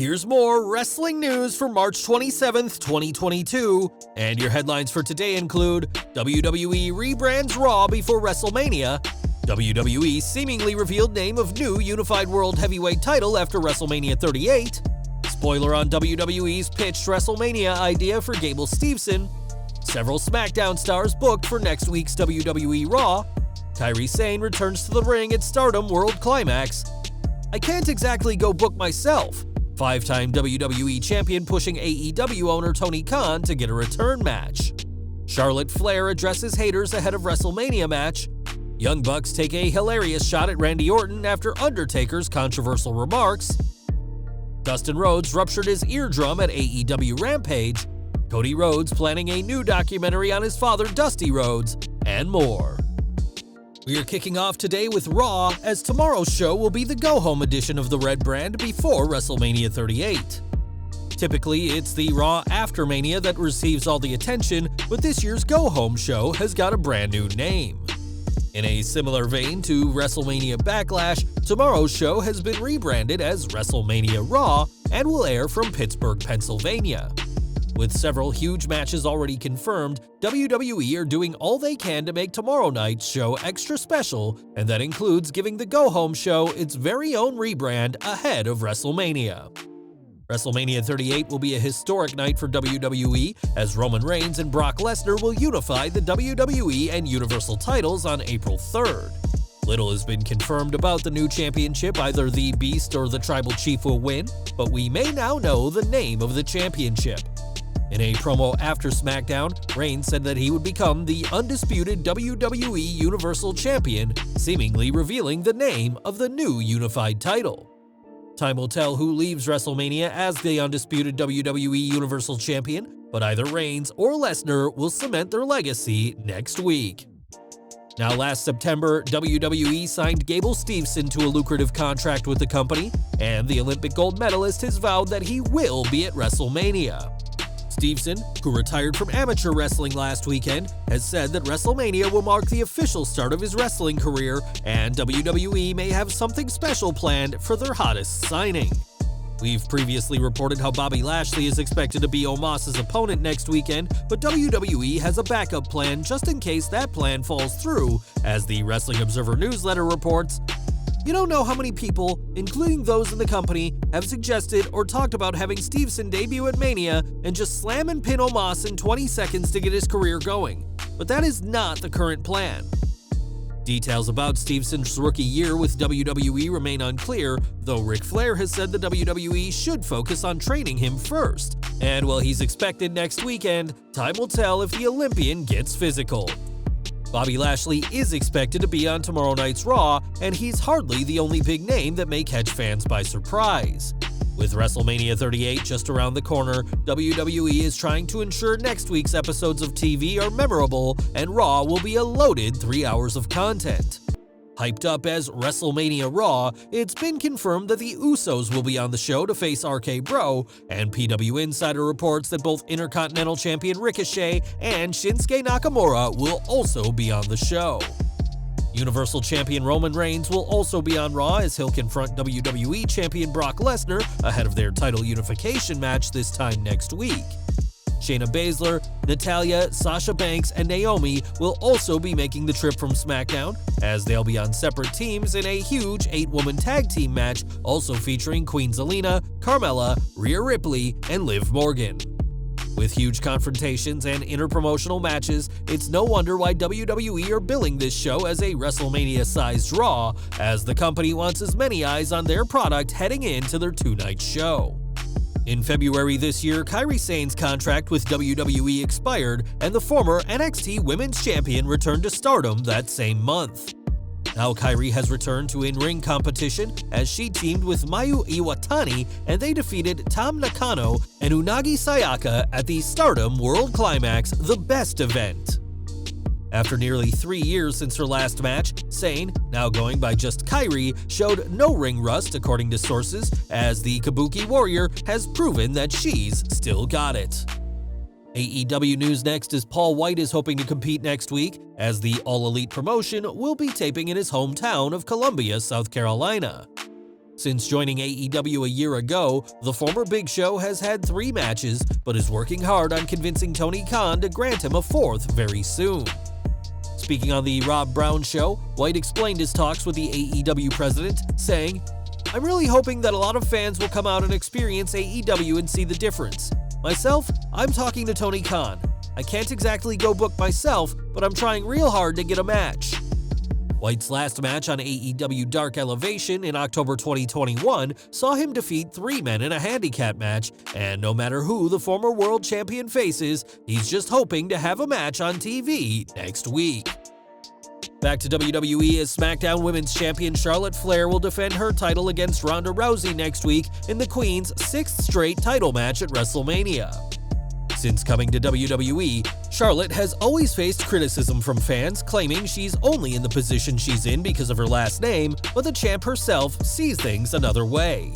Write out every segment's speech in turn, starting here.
Here's more wrestling news for March 27th, 2022, and your headlines for today include WWE rebrands Raw before WrestleMania, WWE seemingly revealed name of new Unified World Heavyweight title after WrestleMania 38, spoiler on WWE's pitched WrestleMania idea for Gable Steveson, several SmackDown stars booked for next week's WWE Raw, Kairi Sane returns to the ring at STARDOM World Climax. I can't exactly go book myself. Five-time WWE champion pushing AEW owner Tony Khan to get a return match. Charlotte Flair addresses haters ahead of WrestleMania match. Young Bucks take a hilarious shot at Randy Orton after Undertaker's controversial remarks. Dustin Rhodes ruptured his eardrum at AEW Rampage. Cody Rhodes planning a new documentary on his father Dusty Rhodes, and more. We are kicking off today with Raw, as tomorrow's show will be the go-home edition of the Red brand before WrestleMania 38. Typically, it's the Raw after Mania that receives all the attention, but this year's go-home show has got a brand new name. In a similar vein to WrestleMania Backlash, tomorrow's show has been rebranded as WrestleMania Raw and will air from Pittsburgh, Pennsylvania. With several huge matches already confirmed, WWE are doing all they can to make tomorrow night's show extra special, and that includes giving the go-home show its very own rebrand ahead of WrestleMania. WrestleMania 38 will be a historic night for WWE, as Roman Reigns and Brock Lesnar will unify the WWE and Universal titles on April 3rd. Little has been confirmed about the new championship, either the Beast or the Tribal Chief will win, but we may now know the name of the championship. In a promo after SmackDown, Reigns said that he would become the undisputed WWE Universal Champion, seemingly revealing the name of the new unified title. Time will tell who leaves WrestleMania as the undisputed WWE Universal Champion, but either Reigns or Lesnar will cement their legacy next week. Now, last September, WWE signed Gable Steveson to a lucrative contract with the company, and the Olympic gold medalist has vowed that he will be at WrestleMania. Steveson, who retired from amateur wrestling last weekend, has said that WrestleMania will mark the official start of his wrestling career, and WWE may have something special planned for their hottest signing. We've previously reported how Bobby Lashley is expected to be Omos's opponent next weekend, but WWE has a backup plan just in case that plan falls through, as the Wrestling Observer newsletter reports. You don't know how many people, including those in the company, have suggested or talked about having Steveson debut at Mania and just slam and pin Omos in 20 seconds to get his career going. But that is not the current plan. Details about Steveson's rookie year with WWE remain unclear, though Ric Flair has said the WWE should focus on training him first. And while he's expected next weekend, time will tell if the Olympian gets physical. Bobby Lashley is expected to be on tomorrow night's Raw, and he's hardly the only big name that may catch fans by surprise. With WrestleMania 38 just around the corner, WWE is trying to ensure next week's episodes of TV are memorable, and Raw will be a loaded 3 hours of content. Hyped up as WrestleMania Raw, it's been confirmed that the Usos will be on the show to face RK Bro, and PW Insider reports that both Intercontinental Champion Ricochet and Shinsuke Nakamura will also be on the show. Universal Champion Roman Reigns will also be on Raw, as he'll confront WWE Champion Brock Lesnar ahead of their title unification match this time next week. Shayna Baszler, Natalya, Sasha Banks, and Naomi will also be making the trip from SmackDown, as they'll be on separate teams in a huge 8-woman tag team match, also featuring Queen Zelina, Carmella, Rhea Ripley, and Liv Morgan. With huge confrontations and interpromotional matches, it's no wonder why WWE are billing this show as a WrestleMania-sized Raw, as the company wants as many eyes on their product heading into their two-night show. In February this year, Kairi Sane's contract with WWE expired, and the former NXT Women's Champion returned to Stardom that same month. Now Kairi has returned to in-ring competition as she teamed with Mayu Iwatani, and they defeated Tam Nakano and Unagi Sayaka at the Stardom World Climax, the best event. After nearly 3 years since her last match, Sane, now going by just Kairi, showed no ring rust according to sources, as the Kabuki Warrior has proven that she's still got it. AEW news next, as Paul White is hoping to compete next week, as the All Elite promotion will be taping in his hometown of Columbia, South Carolina. Since joining AEW a year ago, the former Big Show has had 3 matches, but is working hard on convincing Tony Khan to grant him a 4th very soon. Speaking on the Rob Brown Show, White explained his talks with the AEW president, saying, "I'm really hoping that a lot of fans will come out and experience AEW and see the difference. Myself, I'm talking to Tony Khan. I can't exactly go book myself, but I'm trying real hard to get a match." White's last match on AEW Dark Elevation in October 2021 saw him defeat 3 men in a handicap match, and no matter who the former world champion faces, he's just hoping to have a match on TV next week. Back to WWE, as SmackDown Women's Champion Charlotte Flair will defend her title against Ronda Rousey next week in the Queen's 6th straight title match at WrestleMania. Since coming to WWE, Charlotte has always faced criticism from fans claiming she's only in the position she's in because of her last name, but the champ herself sees things another way.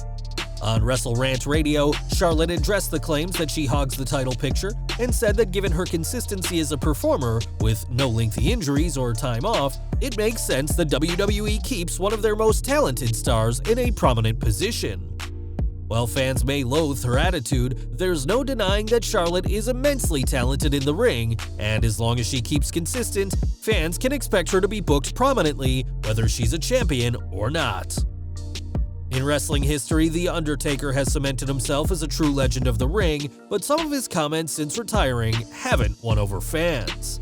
On WrestleRant Radio, Charlotte addressed the claims that she hogs the title picture and said that given her consistency as a performer, with no lengthy injuries or time off, it makes sense that WWE keeps one of their most talented stars in a prominent position. While fans may loathe her attitude, there's no denying that Charlotte is immensely talented in the ring, and as long as she keeps consistent, fans can expect her to be booked prominently, whether she's a champion or not. In wrestling history, The Undertaker has cemented himself as a true legend of the ring, but some of his comments since retiring haven't won over fans.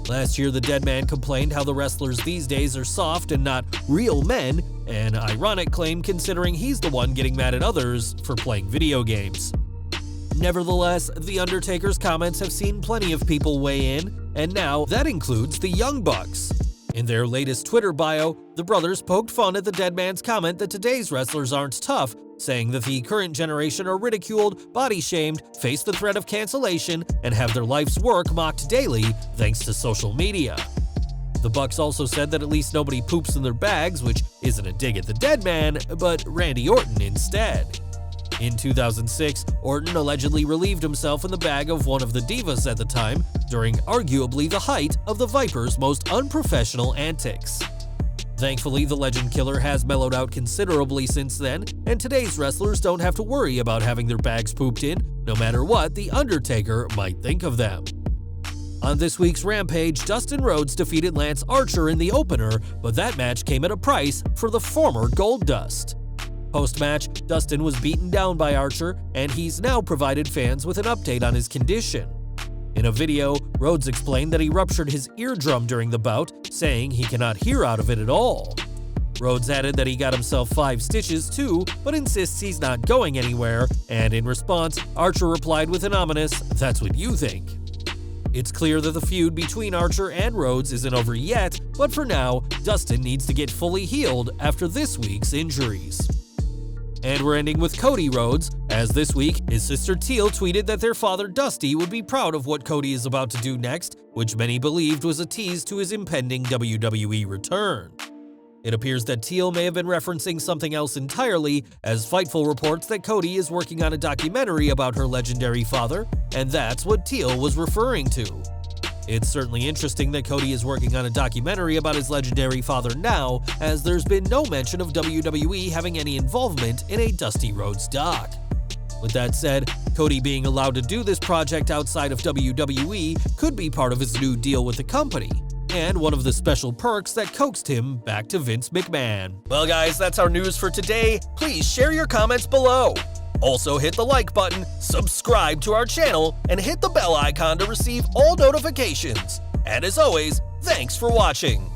Last year, the dead man complained how the wrestlers these days are soft and not real men, an ironic claim considering he's the one getting mad at others for playing video games. Nevertheless, The Undertaker's comments have seen plenty of people weigh in, and now that includes the Young Bucks. In their latest Twitter bio, the brothers poked fun at the dead man's comment that today's wrestlers aren't tough, saying that the current generation are ridiculed, body-shamed, face the threat of cancellation, and have their life's work mocked daily thanks to social media. The Bucks also said that at least nobody poops in their bags, which isn't a dig at the dead man, but Randy Orton instead. In 2006, Orton allegedly relieved himself in the bag of one of the divas at the time, during arguably the height of the Viper's most unprofessional antics. Thankfully, the legend killer has mellowed out considerably since then, and today's wrestlers don't have to worry about having their bags pooped in, no matter what The Undertaker might think of them. On this week's Rampage, Dustin Rhodes defeated Lance Archer in the opener, but that match came at a price for the former Goldust. Post-match, Dustin was beaten down by Archer, and he's now provided fans with an update on his condition. In a video, Rhodes explained that he ruptured his eardrum during the bout, saying he cannot hear out of it at all. Rhodes added that he got himself 5 stitches too, but insists he's not going anywhere, and in response, Archer replied with an ominous, "That's what you think." It's clear that the feud between Archer and Rhodes isn't over yet, but for now, Dustin needs to get fully healed after this week's injuries. And we're ending with Cody Rhodes, as this week, his sister Teal tweeted that their father Dusty would be proud of what Cody is about to do next, which many believed was a tease to his impending WWE return. It appears that Teal may have been referencing something else entirely, as Fightful reports that Cody is working on a documentary about her legendary father, and that's what Teal was referring to. It's certainly interesting that Cody is working on a documentary about his legendary father now, as there's been no mention of WWE having any involvement in a Dusty Rhodes doc. With that said, Cody being allowed to do this project outside of WWE could be part of his new deal with the company, and one of the special perks that coaxed him back to Vince McMahon. Well guys, that's our news for today. Please share your comments below. Also hit the like button, subscribe to our channel, and hit the bell icon to receive all notifications. And as always, thanks for watching.